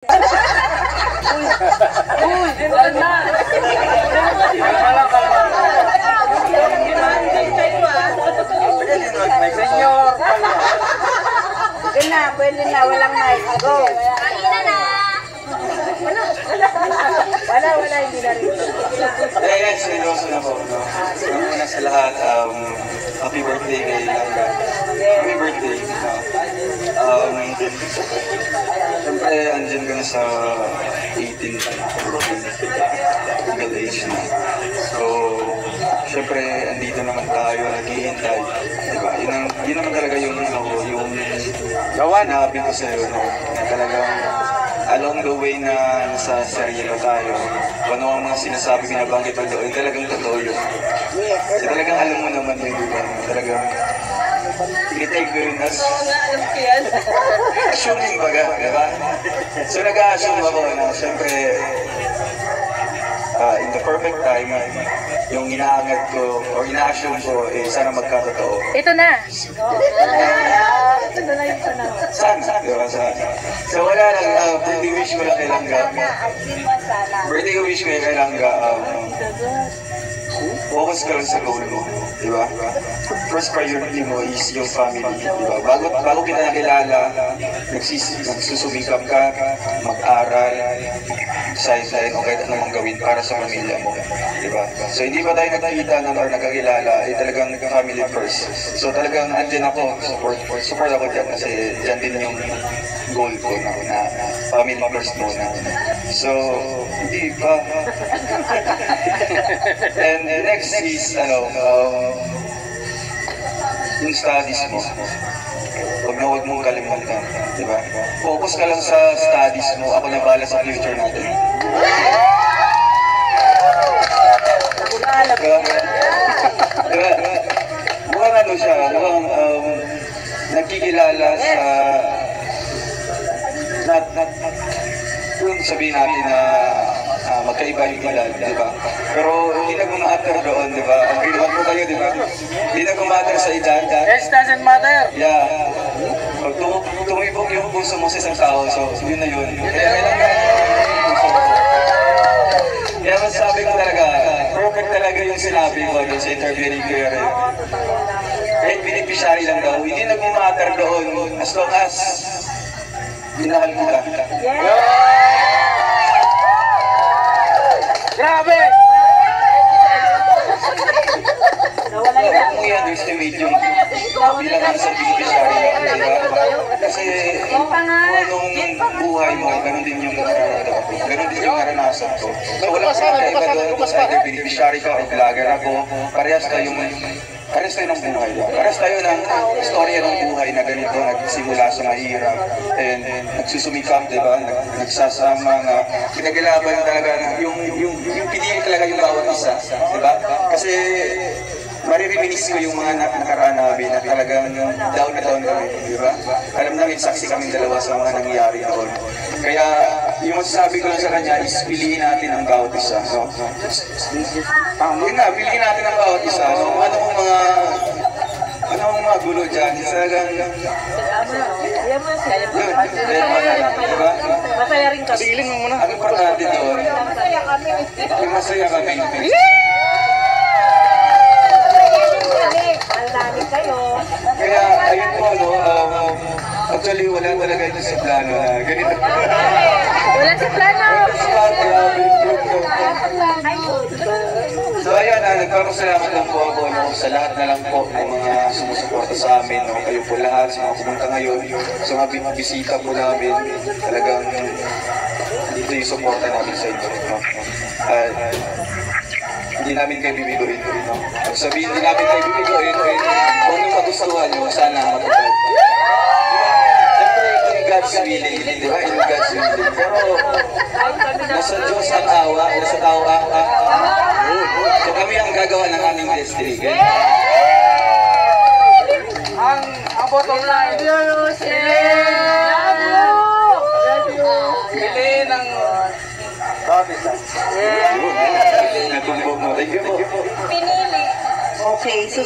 Pwede na, walang mic. Go! Wala, hindi na rin. Seryoso na po. Una sa lahat, happy birthday kay Langga. Happy birthday. Siyempre, andyan ka na sa 18, legal age na. So, siyempre, andito naman tayo, naghihintay. Diba? Yun naman talaga yung sinabi ko sa'yo, no? Na talagang along the way na nasa serye tayo, kung ano ang mga sinasabi, binabanggit ko doon, talagang totoo yun. So, talagang alam mo naman yun, diba? Talagang tinitake ko yun as assuming baga, diba? So nag-a-assume ako na siyempre in the perfect time, yung inaangat ko or ina-assume ko, sana magkatotoo. Ito na! Ito na lang yung panahon. Sana, diba? So wala lang, birthday wish ko lang kay Langga. Birthday wish ko kay Langga, focus ka lang sa goal mo, di ba? First priority mo is yung family, di ba? Bago kita nakilala, nagsusumikap ka, mag-aral, sideline, o kahit anong gawin para sa pamilya mo, di ba? So hindi pa tayo nagkita or nagkakilala, talagang family first. So talagang andyan ako, support ako dyan kasi dyan din yung goal ko na family first muna. So, hindi pa. And next is, yung studies mo. Huwag mong kalimutan, di ba? Focus ka lang sa studies mo, ako na bala sa future natin. Diba? Mukhang ano siya, mukhang nagkikilala sa kung sabihin natin na magkaiba yung edad, di ba? Pero hindi na gumatter doon, di ba? Ang ginawan mo kayo, di ba? Hindi na gumatter sa edad. Age doesn't matter. Yeah. Pag tumibok yung puso mo sa isang tao, so yun na yun. Kaya masasabi ko talaga, perfect talaga yung sinabi ko doon sa interview ni Kuya Red. Kahit beneficiary lang daw, hindi na gumatter doon as long as minahal mo ka. Grabe! Huwag mo i-underestimate yung bilang sa beneficiary lang, diba? Kasi kung anong buhay mo, ganun din yung naranasan ko. So walang kakaiba doon sa either beneficiary ka o vlogger ako, parehas tayo ng buhay. Parehas tayo ng istorya ng buhay na ganito, nagsimula sa mahirap, and nagsusumikap, diba? Nagsasama na pinaglaban talaga, yung pinili talaga yung bawat isa, diba? Kasi maririminis ko yung mga nakaraan namin na talagang down na down kami, diba? Alam namin, saksi kami dalawa sa mga nangyayari doon. Kaya yung masasabi ko lang sa kanya is piliin natin ang bawat isa. No? Yun nga, piliin natin ang bawat isa. No? Ano ang mga gulo dyan? Masaya rin kami. Silin mo muna. Ano pa natin doon? Masaya kami. Masaya kami. Kaya, ayun po, actually, wala talaga ito sa plano na ganito. Wala sa plano! So, ayan, nagpapasalamat lang po ako sa lahat na lang po ng mga sumusuporta sa amin, kayo po lahat, sa mga pumunta ngayon, sa mga bisita po namin, talagang dito yung suporta namin sa inyo. Hindi namin kayo bibiguin. Pag sabihin, hindi namin kayo bibiguin, kung anong kagustuhan nyo, sana matupad. Siyempre, in God's willing, di ba? In God's willing. Pero, nasa Diyos ang awa, nasa tao ang so kami ang gagawa ng aming destiny. Ang bottom line. Pili ng natumbog mo. Thank you po. Pinili. Okay, so